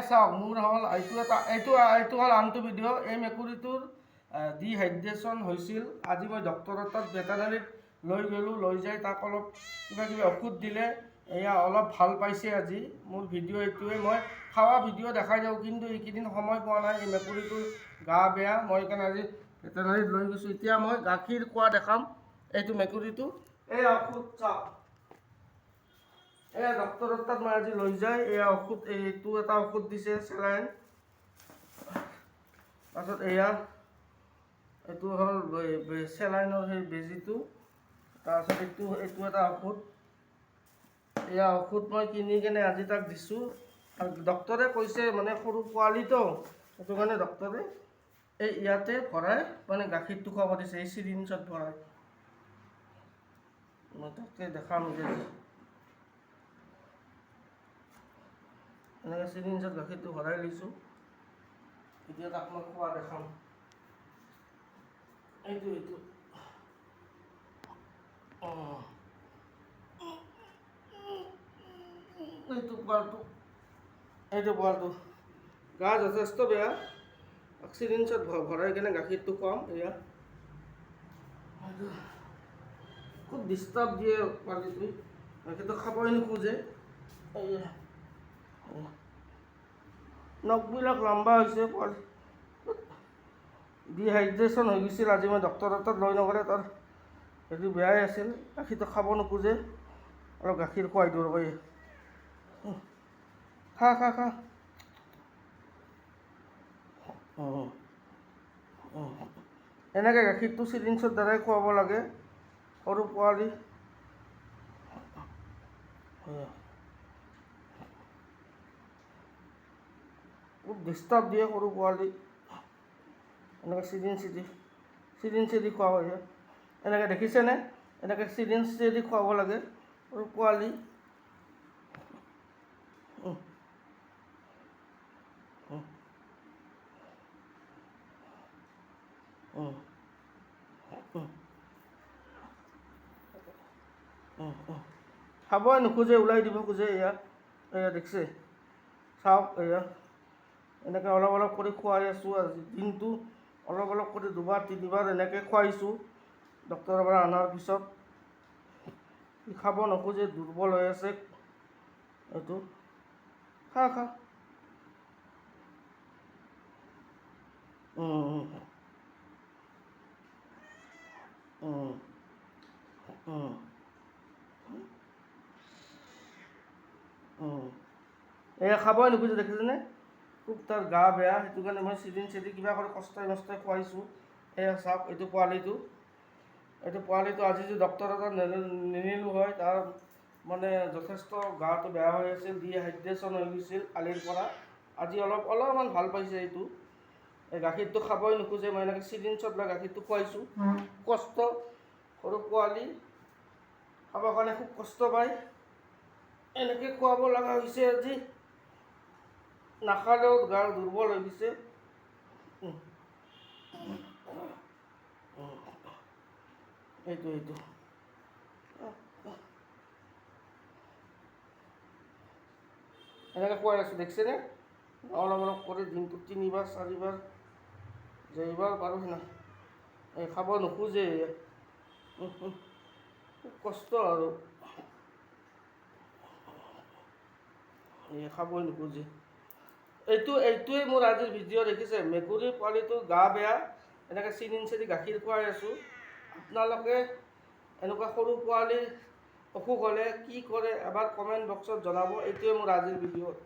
চাওক মোৰ হ'ল এইটো হ'ল আনটো ভিডিঅ'। এই মেকুৰীটোৰ ডিহাইড্ৰেশ্যন হৈছিল। আজি মই ডক্টৰৰ তাত ভেটেনাৰীত লৈ গ'লোঁ, লৈ যাই তাক অলপ কিবা কিবি ঔষধ দিলে, এয়া অলপ ভাল পাইছে আজি। মোৰ ভিডিঅ' এইটোৱে, মই খোৱা ভিডিঅ' দেখাই যাওঁ, কিন্তু এইকেইদিন সময় পোৱা নাই। এই মেকুৰীটোৰ গা বেয়া, মই সেইকাৰণে আজি ভেটেনাৰীত লৈ গৈছোঁ। এতিয়া মই গাখীৰ খোৱা দেখাম এইটো মেকুৰীটো। এই ঔষধ চাওক, এয়া ডক্টৰৰ তাত মই আজি লৈ যায়, এয়া ঔষধ, এইটো এটা ঔষধ দিছে চেলাইন। তাৰপিছত এইটো হ'ল চেলাইনৰ সেই বেজীটো। তাৰপিছত এইটো এটা ঔষধ। এয়া ঔষধ মই কিনি কেনে আজি তাক দিছোঁ। আৰু ডক্টৰে কৈছে, মানে সৰু পোৱালিতো, সেইটো কাৰণে ডক্টৰে এই ইয়াতে ভৰাই মানে গাখীৰটো খুৱাব দিছে, এই চিৰিঞ্জত ভৰাই। মই তাকে দেখাম যে এনেকৈ চিৰিঞ্জত গাখীৰটো ভৰাই লৈছোঁ। এতিয়া তাক মই খোৱা দেখাম। এইটো পোৱালটো গা যথেষ্ট বেয়া। চিৰিঞ্জত ভৰাই কিনে গাখীৰটো খুৱাম। এয়া খুব ডিষ্টাৰ্ব দিয়ে পোৱালিটোৱে, গাখীৰটো খাবই নোখোজে। নখবিলাক লম্বা হৈছে, পোৱালি ডিহাইড্ৰেশ্যন হৈ গৈছিল। আজি মই ডক্টৰৰ তাত লৈ নগ'লে তাৰ সেইটো বেয়াই আছিল, গাখীৰটো খাব নোখোজে। অলপ গাখীৰ খুৱাই দিওঁ ৰ'ব। খা। এনেকৈ গাখীৰটো চিৰিঞ্জৰ দ্বাৰাই খুৱাব লাগে সৰু পোৱালি। খুব ডিষ্টাৰ্ব দিয়ে সৰু পোৱালি। এনেকৈ চিৰিঞ্জেদি খুৱাব লাগে। এনেকৈ দেখিছেনে? এনেকৈ চিৰিঞ্জেদি খুৱাব লাগে সৰু পোৱালি। খাবই নোখোজে, ওলাই দিব খোজে। এয়া দেখিছে, চাওক। এনেকৈ অলপ অলপ কৰি খুৱাই আছোঁ। আজি দিনটো অলপ অলপ কৰি 2-বাৰ 3-বাৰ এনেকৈ খুৱাইছোঁ ডক্টৰৰ পৰা অনাৰ পিছত। খাব নোখোজে, দুৰ্বল হৈ আছে। এইটো খা। এয়া খাবই নোখোজে, দেখিছেনে? খুব তাৰ গা বেয়া, সেইটো কাৰণে মই চিৰিঞ্জেদি কিবা কৰি কষ্টই মষ্টই খুৱাইছোঁ। এয়া চাওক, এইটো পোৱালিটো আজি যদি ডক্টৰৰ তাত নিনিলোঁ হয়, তাৰ মানে যথেষ্ট গাটো বেয়া হৈ আছিল, ডিহাইড্ৰেশ্যন হৈ গৈছিল কালিৰ পৰা। আজি অলপমান ভাল পাইছে। এই গাখীৰটো খাবই নোখোজে, মই এনেকৈ চিৰিঞ্জত লৈ গাখীৰটো খুৱাইছোঁ। কষ্ট, সৰু পোৱালি খাবৰ কাৰণে খুব কষ্ট পায়। এনেকৈ খুৱাব লগা হৈছে আজি। নাখালেও গা দুৰ্বল হৈ গৈছে। এইটো এনেকৈ খুৱাই আছোঁ, দেখিছেনে? অলপ কৰি দিনটোত 3-বাৰ 4-বাৰ যেইবাৰ পাৰোঁ সিনা। খাব নোখোজে, খুব কষ্ট আৰু। খাবই নোখোজে। এইটোৱে মোৰ আজিৰ ভিডিঅ'। দেখিছে, মেকুৰী পোৱালিটো গা বেয়া, এনেকৈ চিৰিঞ্জেদি গাখীৰ খুৱাই আছোঁ। আপোনালোকে এনেকুৱা সৰু পোৱালিৰ অসুখ হ'লে কি কৰে এবাৰ কমেণ্ট বক্সত জনাব। এইটোৱে মোৰ আজিৰ ভিডিঅ'।